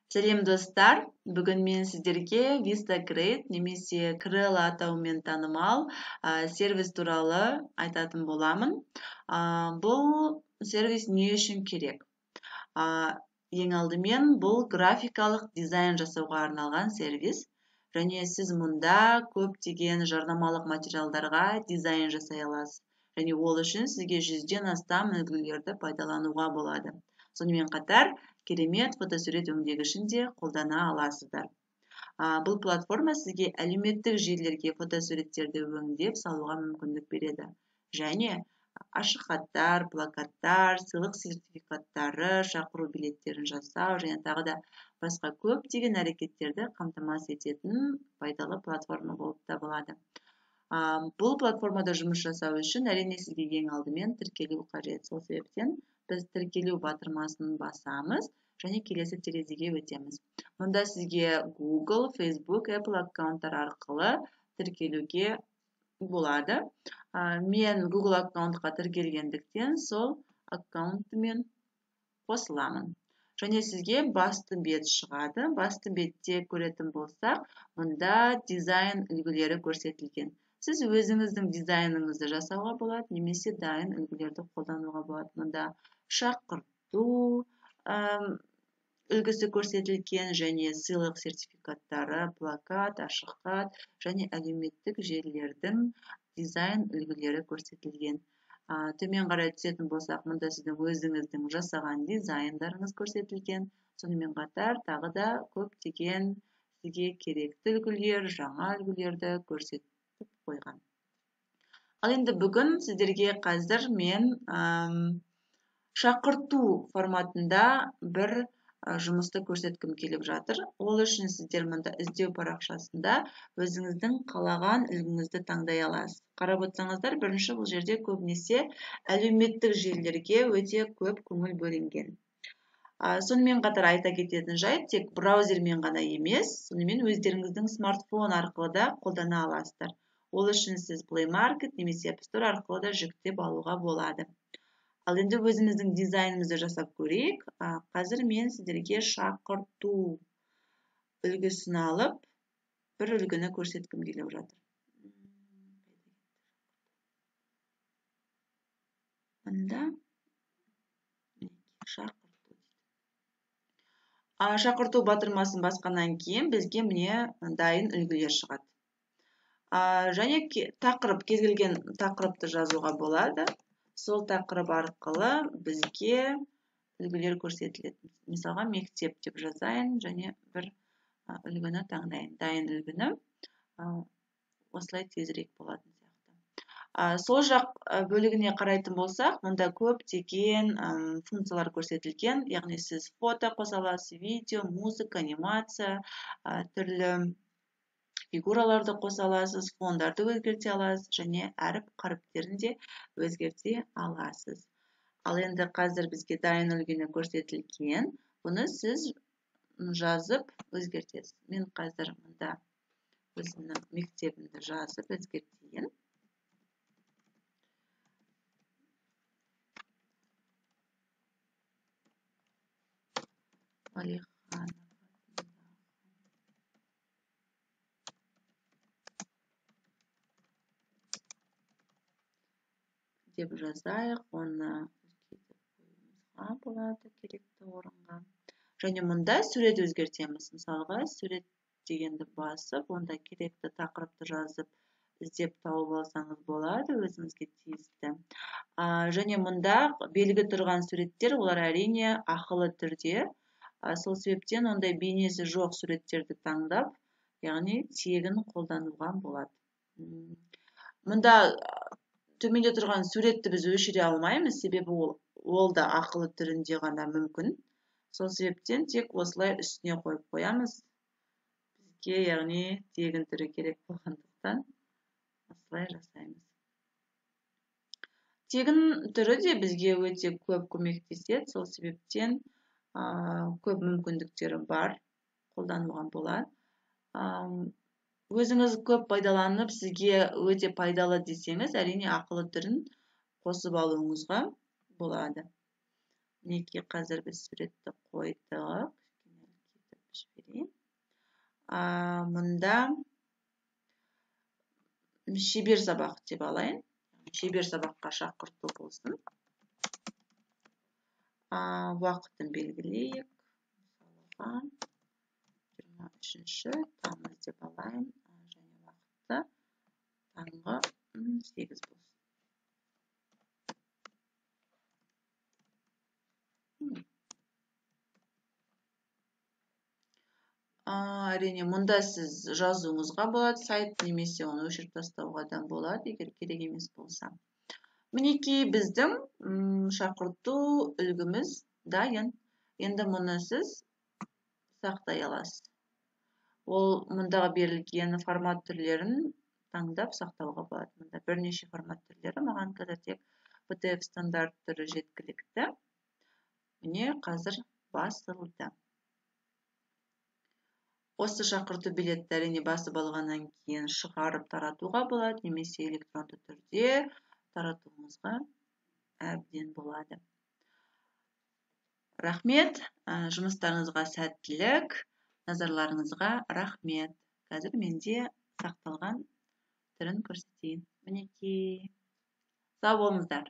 Сәлем достар, бүгін мен сіздерге VistaGrade немесе Krell атауымен танымал сервис туралы айтатын боламын. Бұл сервис не үшін керек? Ең алдымен бұл графикалық дизайн жасауға арналған сервис, және сіз мұнда көптеген жарнамалық материалдарға дизайн жасай аласыз. Және ол үшін сізге 100-ден астам үлгілерді пайдалануға болады. Сонымен қатар, керемет фотосурет өңдегішін де қолдана аласыздар. Бұл платформа сізге әлеуметтік желілерге фотосуреттерді өңдеп салуға мүмкіндік береді. Және ашық хаттар, плакаттар, сыйлық сертификаттары, шақыру билеттерін жасау және тағы да басқа көптеген әрекеттерді қамтамасыз ететін пайдалы платформа болып табылады. Бұл платформада жұмыс жасау үшін әрине сізге ең алдымен тіркелу қажет. Сол себептен біз тіркелу батырмасын басамыз және келесі терезеге өтеміз. Мұнда сізге Google, Facebook, Apple аккаунттар арқылы тіркелуге болады. Мен Google аккаунтқа тіркелгендіктен сол аккаунтымен қосыламын. Және сізге басты бет шығады. Басты бетте көретін болсақ, мұнда дизайн үлгілері көрсетілген. Сіз өзіңіздің дизайныңызды жасауға болады, немесе дайын үлгілерді қолдануға болады. Мұнда шақырту үлгісі көрсетілген, және сыйлық сертификаттары, плакат, ашық хат және әлеуметтік желілердің дизайн үлгілері көрсетілген. Төмен қарай түсетін болсақ, мұнда сіздің өзіңіздің жасаған дизайндарыңыз көрсетілген. Сонымен қатар тағы да көптеген сізге керекті үлгілер, жаңа үлгілерді көрсетілген қойған. Ал енді бүгін сіздерге қазір мен шақырту форматында бір жұмысты көрсеткім келіп жатыр. Ол үшін сіздер мұнда іздеу парақшасында өзіңіздің қалаған үлгіңізді таңдай аласыз. Қарап отырсаңыздар, бірінші бұл жерде көбінесе әлеуметтік желілерге өте көп көңіл бөлінген. Сонымен қатар айта кететін жайт, тек браузермен ғана емес, сонымен өздеріңіздің смартфон арқылы да қолдана аласыздар. Ол үшін сіз Play Market немесе App Store арқылы да жүктеп алуға болады. Ал енді өзіміздің дизайнымызды жасап көрейік. Қазір мен сіздерге шақырту үлгісін алып, бір үлгіні көрсеткім келіп жатыр. Мұнда шақырту батырмасын басқаннан кейін бізге міне дайын үлгілер шығады. Және тақырып, кез келген тақырыпты жазуға болады. Сол тақырып арқылы бізге үлгілер көрсетіледі. Мысалға, мектеп деп жазайын және бір үлгіні таңдайын. Дайын үлгіні осылай тезірек болатын сияқты. Сол жақ бөлігіне қарайтын болсақ, мұнда көптеген функциялар көрсетілген. Яғни сіз фото қоса аласыз, видео, музыка, анимация, түрлі фигураларды қоса аласыз, фондарды өзгерте аласыз және әріп қаріптерін де өзгерте аласыз. Ал енді қазір бізге дайын үлгіні көрсетілген. Бұны сіз жазып өзгертесіз. Мен қазір мұнда өзімнің мектебімді жазып өзгертейін. деп жазайық, оны болады керекті орынға. Және мұнда сурет өзгертеміз. Мысалға, сурет дегенді басып, онда керекті тақырыпты жазып, іздеп тауып алсаңыз болады, өзіңізге тиісті. Және мұнда белгі тұрған суреттер, олар әрине ақылы түрде. Сол себептен ондай бейнесі жоқ суреттерді таңдап, яғни тегін қолдануға болады. Мұнда төменде тұрған суретті біз өшіре алмаймыз, себебі ол да ақылы түрінде ғана мүмкін. Сол себептен тек осылай үстіне қойып қоямыз. Бізге, яғни, тегін түрі керек болғандықтан осылай жасаймыз. Тегін түрі де бізге өте көп көмектеседі. Сол себептен көп мүмкіндіктері бар, қолдануға болады. Өзіңіз көп пайдаланып, сізге өте пайдалы десеңіз, әрине ақылы түрін қосып алуыңызға болады. Неке қазір біз суретті қойдық. Мұнда шебер сабақ деп алайын. Шебер сабаққа шақырту болсын. Уақытын белгілейік. Мысалға 23 тамыз деп алайын. Және уақыты таңғы 8 болсын. Әрине, мұнда сіз жазуыңызға болады сайт, немесе оны өшіріп тастауға да болады, егер керек емес болса. Мінекей біздің шақырту үлгіміз дайын. Енді мұны сіз сақтай аласыз. Ол мұндағы берілген формат түрлерін таңдап сақтауға болады. Мұнда бірнеше формат түрлері, маған қазір тек PDF стандарт түрі жеткілікті. Міне қазір басылды. Осы шақырту билетті әрине басып алғаннан кейін шығарып таратуға болады, немесе электронды түрде таратуымызға әбден болады. Рахмет, жұмыстарыңызға сәттілік, назарларыңызға рахмет. Қазір менде сақталған түрін көрсетейін. Мінекей. Сау болыңыздар.